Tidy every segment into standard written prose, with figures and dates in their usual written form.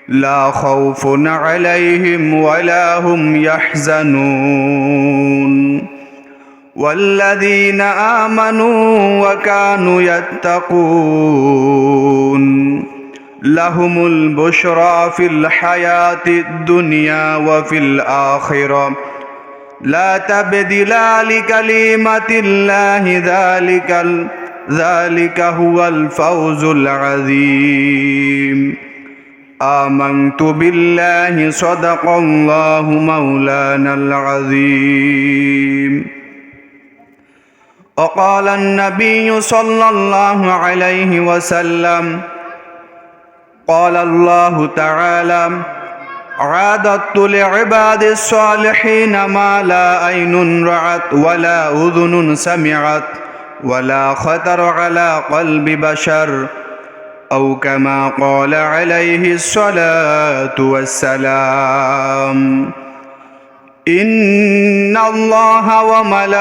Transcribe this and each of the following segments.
لا خوف عليهم ولا هم يحزنون والذين آمنوا وكانوا يتقون لهم البشرى في الحياة الدنيا وفي الآخرة لا تبديل لكلمات الله ذلك هو الفوز العظيم آمنت بالله صدق الله مولانا العظيم وقال النبي صلى الله عليه وسلم قال الله تعالى أعددت لعباد الصالحين ما لا عين رأت ولا أذن سمعت ولا خطر على قلب بشر أو كما قال عليه الصلاة والسلام إن الله وملائكته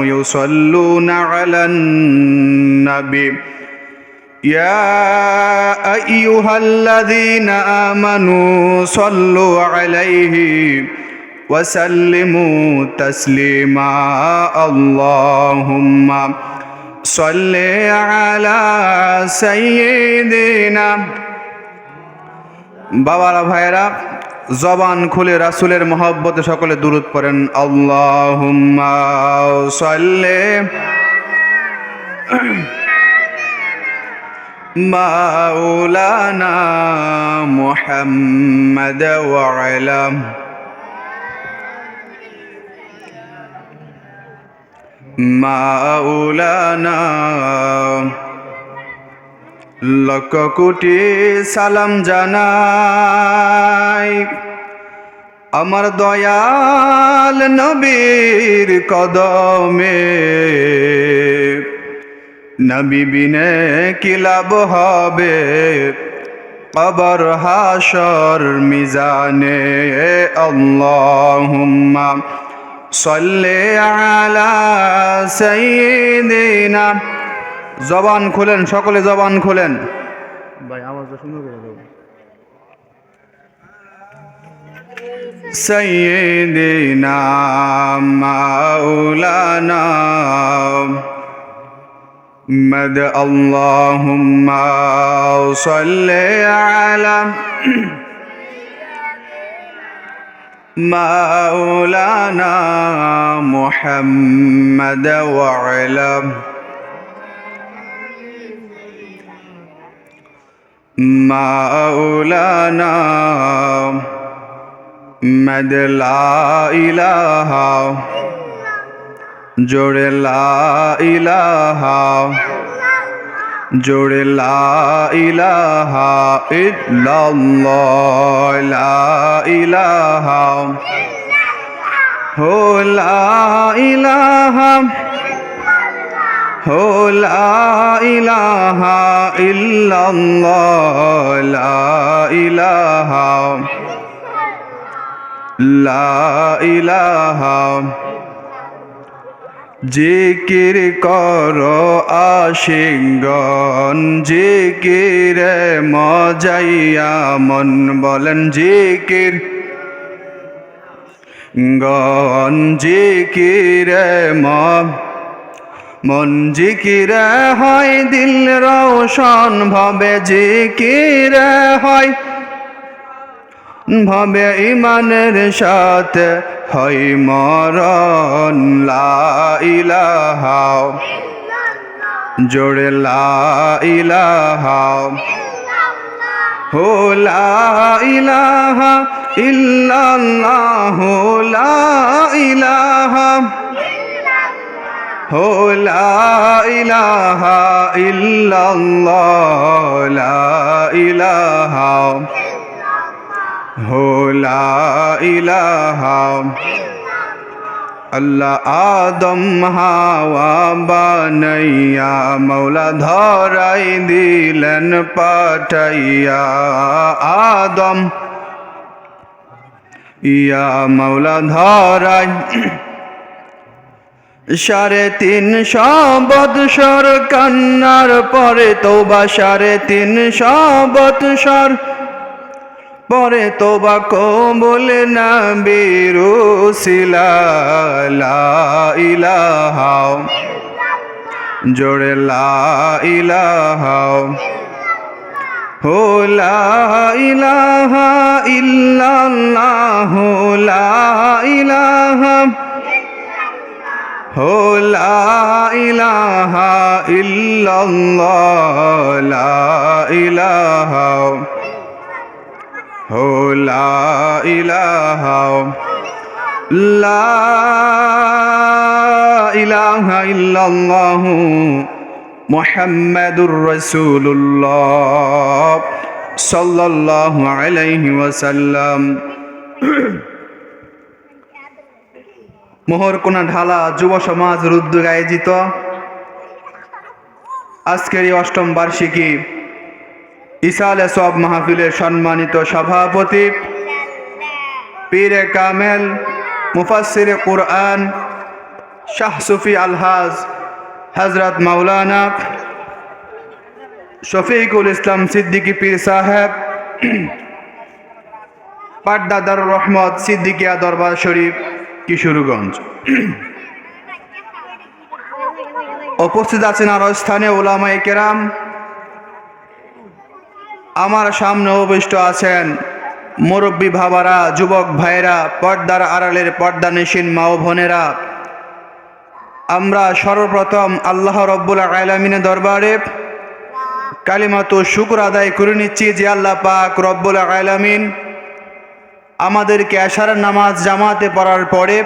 يصلون على النبي يا أيها الذين آمنوا صلوا عليه وسلموا تسليما اللهم صل على سيدنا বাবারা ভাইরা জবান খুলে রাসূলের মহব্বতে সকলে দুরূদ পড়েন আল্লাহুম্মা সাল্লি মাওলানা মুহাম্মদ ওয়া আলা মাওলানা লক্ষ কোটি সালাম জানাই আমার দয়াল নবীর কদমে নবী বিনে কি লাভ হবে কবর হাসর মিজানে আল্লাহুম্মা সাল্লি আলা সাইয়্যিদিনা জবান খুলেন সকলে জবান খুলেন ভাই আওয়াজটা সুন্দর করে দাও সাইয়্যিদিনা মাওলানা مد اللهم صل على مولانا محمد وعلى مولانا مد لا إله জোরে লা ইলাহা জোরে লা ইলাহা ইল্লাল্লাহ লা ইলাহা হো লা ইলাহা হো লা ইলাহা ইল্লাল্লাহ লা ইলাহা লা ইলাহা জিকির করো আশিকগণ জিকিরে মজাইয়া মন বলেন জিকির গণ জিকিরে মন জিকিরে হয় দিল রওশন ভাবে জিকিরে হয় ভাবে ইমানের সাথে হয় মরণ লা ইলাহা জোরে লা ইলাহা হো লা ইলাহা ইল্লাল্লাহ লা ইলাহা হো লা ইলাহা ইল্লাল্লাহ লা ইলাহা হো লা ইলাহা আল্লাহ আদম হাওয়া বানাইয়া মৌলা ধরাই দিলেন পাঠাইয়া আদম ইয়া মৌলা ধরাই 350 বৎসর কান্নার পরে তওবা, 350 বৎসর পরে তওবা কবুল নবীর উসিলা, লা ইলাহা জোরে লা ইলাহা হো, লা ইলাহা ইল্লাল্লাহ, লা ইলাহা হো, লা ইলাহা ইল্লাল্লাহ, লা ইলাহা হো, লা ইলাহা লা ইলাহা ইল্লাল্লাহ মুহাম্মাদুর রাসূলুল্লাহ সাল্লাল্লাহু আলাইহি ওয়াসাল্লাম। মোহরকোনা ঢালা যুব সমাজের উদ্যোগে আয়োজিত আজকের এই 8ম বার্ষিকী ইসালে সওয়াব মাহফিলের সম্মানিত সভাপতি পীরে কামেল মুফাসসিরে কুরআন শাহ সুফি আলহাজ হযরত মাওলানা শফিকুল ইসলাম সিদ্দিকী পীর সাহেব, পাড্ডা দারুর রহমত সিদ্দিকিয়া দরবার শরীফ, কিশোরগঞ্জ। উপস্থিত আছেন আরো স্থানীয় উলামায়ে কেরাম। আমার সামনে উপবিষ্ট আছেন মুরব্বী বাবারা, যুবক ভাইরা, পর্দার আড়ালের পর্দানিশীন মা ও বোনেরা। আমরা সর্বপ্রথম আল্লাহ রব্বুল আলামিনের দরবারে কালিমাতু শুকর আদায় করে নিচ্ছি যে আল্লাহ পাক রব্বুল আলামিন আমাদেরকে এশারের নামাজ জামাতে পড়ার পরে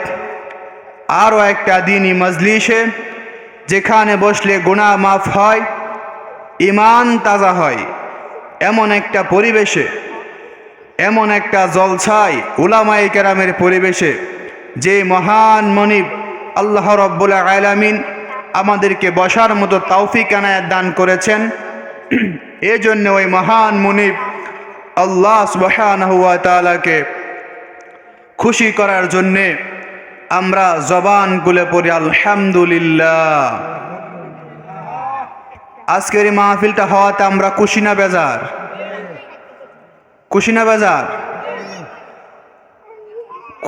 আরও একটা দিনই মজলিসে, যেখানে বসলে গুনাহ মাফ হয়, ঈমান তাজা হয়, এমন একটা পরিবেশে, এমন একটা জলছায় উলামায়ে কেরামের পরিবেশে যে মহান মনিব আল্লাহ রব্বুল আলামিন আমাদেরকে বসার মতো তৌফিক এনায়েত দান করেছেন। এজন্য ওই মহান মনিব আল্লাহ সুবহানাহু ওয়া তাআলাকে খুশি করার জন্যে আমরা জবান খুলে পড়ি আলহামদুলিল্লাহ। আজকের এই মাহফিলটা হওয়াতে আমরা খুশি না বেজার? খুশি না বেজার?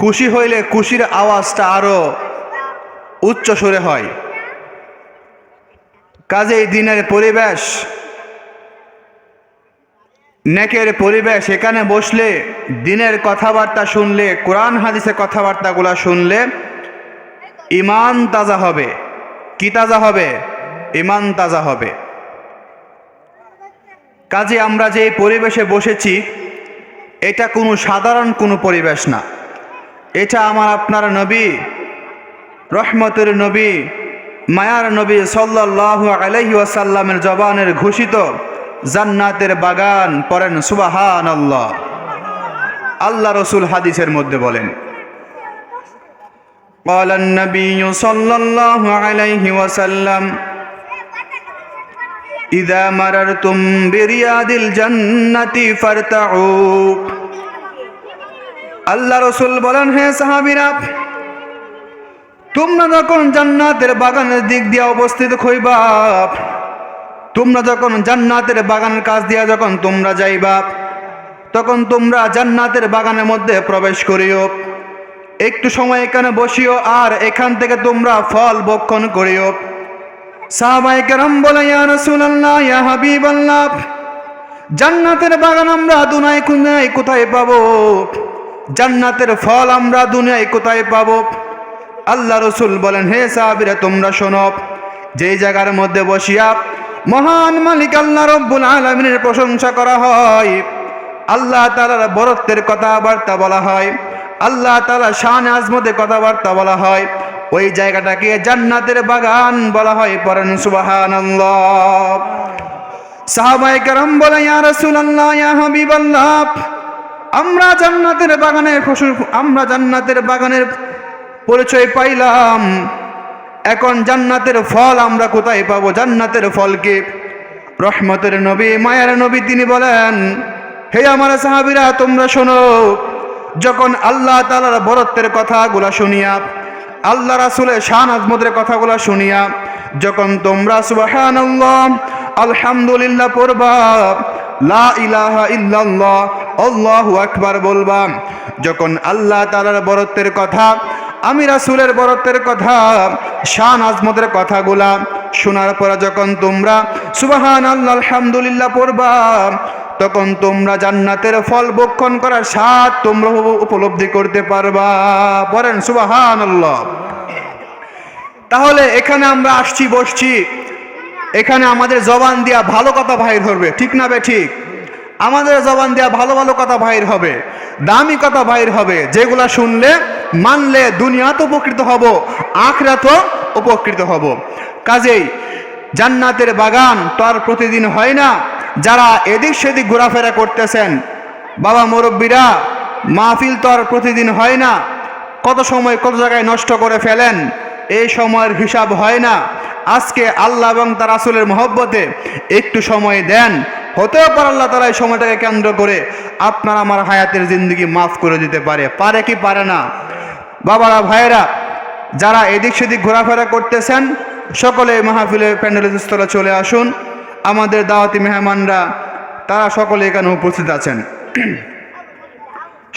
খুশি হইলে খুশির আওয়াজটা আরো উচ্চ সুরে হয়। কাজেই দিনের পরিবেশ, নেকের পরিবেশ, এখানে বসলে দিনের কথাবার্তা শুনলে, কোরআন হাদিসের কথাবার্তাগুলো শুনলে ঈমান তাজা হবে। কি তাজা হবে? ঈমান তাজা হবে। কাজে আমরা যে পরিবেশে বসেছি এটা কোনো সাধারণ কোনো পরিবেশ না। এটা আমার আপনার নবী, রহমতের নবী, মায়ার নবী সাল্লাল্লাহু আলাইহি ওয়াসাল্লামের জবানের ঘোষিত জান্নাতের বাগান। পড়েন সুবহানাল্লাহ। আল্লাহ রসুল হাদিসের মধ্যে বলেন, ক্বালান নবিয়্যু সাল্লাল্লাহু আলাইহি ওয়াসাল্লাম ইযা মারারতুম বিরিয়াদিল জান্নাতি ফারতাউ। আল্লাহ রসুল বলেন, হে সাহাবীরা, তোমরা যখন জান্নাতের বাগানের দিক দিয়ে অবস্থিত হইবা, তোমরা যখন জান্নাতের বাগানের কাছ দিয়ে যখন তোমরা যাইবা, তখন তোমরা জান্নাতের বাগানের মধ্যে প্রবেশ করিও, একটু সময় এখানে বসিও, আর এখান থেকে তোমরা ফল ভক্ষণ করিও। সাহাবায়ে কেরাম বলে, ইয়া রাসূলুল্লাহ, ইয়া হাবিবাল্লাহ, জান্নাতের বাগান আমরা দুনিয়ায় কোথায় পাবো? জান্নাতের ফল আমরা দুনিয়ায় কোথায় পাবো? আল্লাহ রসুল বলেন, হে সাহাবীরা, তোমরা শোনো, যেই জায়গার মধ্যে বসিয়া মহান মালিক আল্লাহ রব্বুল আলামিনের প্রশংসা করা হয়, আল্লাহ তাআলার বরত্বের কথাবার্তা বলা হয়, আল্লাহ তাআলার শান আজমতের কথাবার্তা বলা হয়, ওই জায়গাটাকে জান্নাতের বাগান বলা হয়। পড়েন সুবহানাল্লাহ। সাহাবায়ে কেরাম বলে, ইয়া রাসূলুল্লাহ, ইয়া হাবিবাল্লাহ, আমরা জান্নাতের বাগানের পরিচয় পাইলাম, এখন জান্নাতের ফল আমরা কোথায় পাবো? জান্নাতের ফলকে রহমতের নবী, মায়ার নবী তিনি বলেন, হে আমার সাহাবীরা, তোমরা শোনো, যখন আল্লাহ তাআলার বরত্বের কথাগুলো শুনিয়া, আল্লাহ রাসূলের শান আজমতের কথাগুলো শুনিয়া যখন তোমরা সুবহানাল্লাহ আলহামদুলিল্লাহ পড়বা, লা ইলাহা ইল্লাল্লাহ আল্লাহু আকবার বলবা, যখন আল্লাহ তাআলার বরত্বের কথা, আমি রাসূলের বরত্বের কথা, শান আজমতের কথাগুলা শোনার পরে যখন তোমরা সুবহানাল্লাহ আলহামদুলিল্লাহ পড়বা, তখন তোমরা জান্নাতের ফল ভক্ষণ করার স্বাদ তোমরা উপলব্ধি করতে পারবা। বলেন সুবহানাল্লাহ। তাহলে এখানে আমরা আসছি, বসছি, এখানে আমাদের জবান দিয়া ভালো কথা বাহির হবে, ঠিক না বে ঠিক? আমাদের জবান দিয়া ভালো ভালো কথা বাহির হবে, দামি কথা বাহির হবে, যেগুলা শুনলে মানলে দুনিয়াতে উপকৃত হব, আখিরাতেও উপকৃত হব। কাজেই জান্নাতের বাগান তো আর প্রতিদিন হয় না। যারা এদিক সেদিক ঘোরাফেরা করতেছেন, বাবা মুরব্বীরা, মাহফিল তো আর প্রতিদিন হয় না। কত সময় কত জায়গায় নষ্ট করে ফেলেন, এই সময়ের হিসাব হয় না। আজকে আল্লাহ এবং তার রাসূলের মহব্বতে একটু সময় দেন, হতেও পারে আল্লাহ তাআলা এই সময়টাকে কেন্দ্র করে আপনার আমার হায়াতের জিন্দগি মাফ করে দিতে পারে। পারে কি পারে না? বাবারা, ভাইয়েরা, যারা এদিক সেদিক ঘোরাফেরা করতেছেন, সকলে মাহফিলের প্যান্ডেলের স্থলে চলে আসুন। আমাদের দাওয়াতি মেহমানরা তারা সকলে এখানে উপস্থিত আছেন।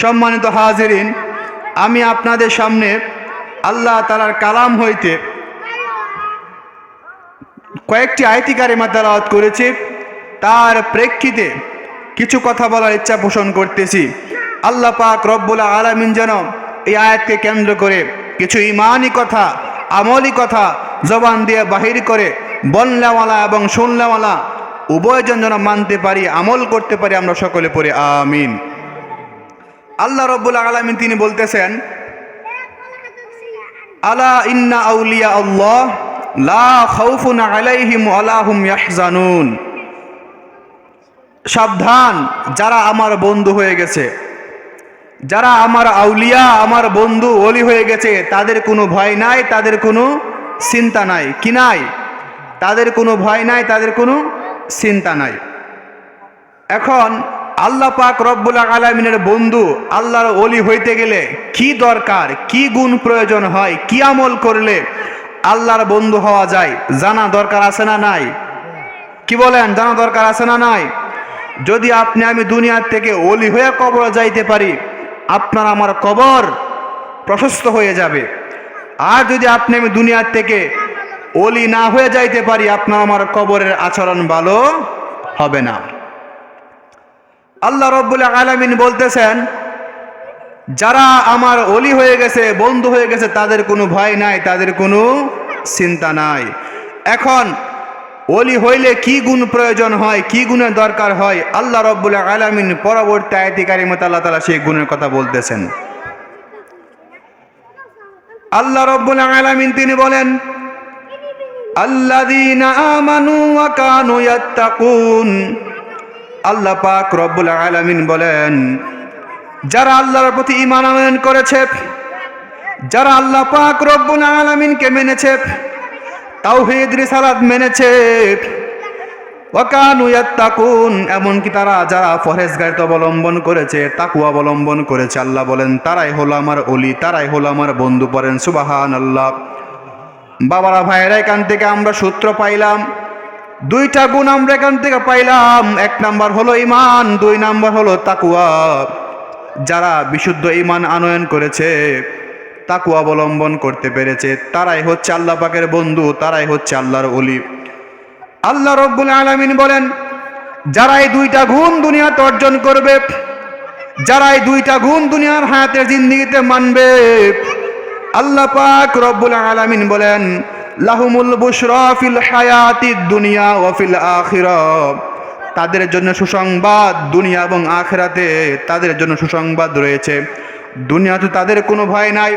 সম্মানিত হাজিরিন, আমি আপনাদের সামনে আল্লাহ তাআলার কালাম হইতে কয়েকটি আয়াতি কারিমা তেলাওয়াত করেছি। তার প্রেক্ষিতে কিছু কথা বলার ইচ্ছা পোষণ করতেছি। আল্লাহ পাক রব্বুল আলামিন যেন এই আয়াতকে কেন্দ্র করে কিছু ঈমানি কথা, আমলি কথা জবান দিয়ে বাহির করে বলনেওয়ালা এবং শুননেওয়ালা উভয়জন যেন মানতে পারি, আমল করতে পারি। আমরা সকলে পড়ি আমিন। আল্লাহ রব্বুল আলামিন তিনি বলতেছেন, আলা ইন্না আউলিয়া আল্লাহ লা খাউফুন আলাইহিম ওয়ালা হুম ইয়াহজানুন। সাবধান, যারা আমার বন্ধু হয়ে গেছে, যারা আমার আউলিয়া, আমার বন্ধু ওলি হয়ে গেছে, তাদের কোনো ভয় নাই, তাদের কোনো চিন্তা নাই। কি নাই? তাদের কোনো ভয় নাই, তাদের কোনো চিন্তা নাই। এখন আল্লাহ পাক রব্বুল আলামিনের বন্ধু, আল্লাহর ওলি হইতে গেলে কি দরকার, কি গুণ প্রয়োজন হয়, কি আমল করলে আল্লাহর বন্ধু হওয়া যায়, জানা দরকার আছে না নাই? কি বলেন, জানা দরকার আছে না নাই? যদি আপনি আমি দুনিয়ার থেকে ওলি হয়ে কবরে যাইতে পারি, আপনার আমার কবর প্রশস্ত হয়ে যাবে। আর যদি আপনি আমি দুনিয়ার থেকে ওলি না হয়ে যাইতে পারি, আপনার আমার কবরের আচরণ ভালো হবে না। আল্লাহ রব্বুল আলামিন বলতেছেন, যারা আমার ওলি হয়ে গেছে, বন্ধু হয়ে গেছে, তাদের কোনো ভয় নাই, তাদের কোনো চিন্তা নাই। এখন ওলি হইলে কি গুণ প্রয়োজন হয়, কি গুণের দরকার হয়, আল্লাহ রব্বুল আলামিন পরবর্তী আয়াতে কারিমাতে আল্লাহ তাআলা সেই গুণের কথা বলতেছেন। আল্লাহ রব্বুল আলামিন তিনি বলেন, আল্লাযীনা আমানু ওয়া কানু ইয়াত্তাকুন। আল্লাহ পাক রব্বুল আলামিন বলেন, যারা আল্লাহর প্রতি ঈমান আনয়ন করেছে, যারা আল্লাহ পাক রব্বুল আলামিনকে মেনেছে, তাওহীদ রিসালাত মেনেছে, ওয়া কানু ইয়াত্তাকুন, এমনকি তারা যারা পরহেজগারিতা অবলম্বন করেছে, তাকওয়া অবলম্বন করেছে, আল্লাহ বলেন তারাই হলো আমার ওলি, তারাই হলো আমার বন্ধু। পড়েন সুবহানাল্লাহ। বাবারা, ভাইয়েরা, এখান থেকে আমরা সূত্র পাইলাম, দুইটা গুণ আমরা এখান থেকে পাইলাম। এক নাম্বার হলো ঈমান, দুই নাম্বার হলো তাকওয়া। যারা বিশুদ্ধ ঈমান আনয়ন করেছে, তাকওয়া অবলম্বন করতে পেরেছে, তারাই হচ্ছে আল্লাহ পাকের বন্ধু, তারাই হচ্ছে আল্লাহর ওলি। আল্লাহ রব্বুল আলামিন বলেন, যারা এই দুইটা গুণ দুনিয়াতে অর্জন করবে, যারা এই দুইটা গুণ দুনিয়ার হায়াতের জিন্দেগিতে মানবে, আল্লাহ পাক রব্বুল আলামিন বলেন, লাহুমুল বুশরা ফিল হায়াতিদ দুনিয়া ওয়া ফিল আখিরাহ। তাদের জন্য সুসংবাদ, দুনিয়া এবং আখিরাতে তাদের জন্য সুসংবাদ রয়েছে। দুনিয়াতে তাদের কোনো ভয় নাই,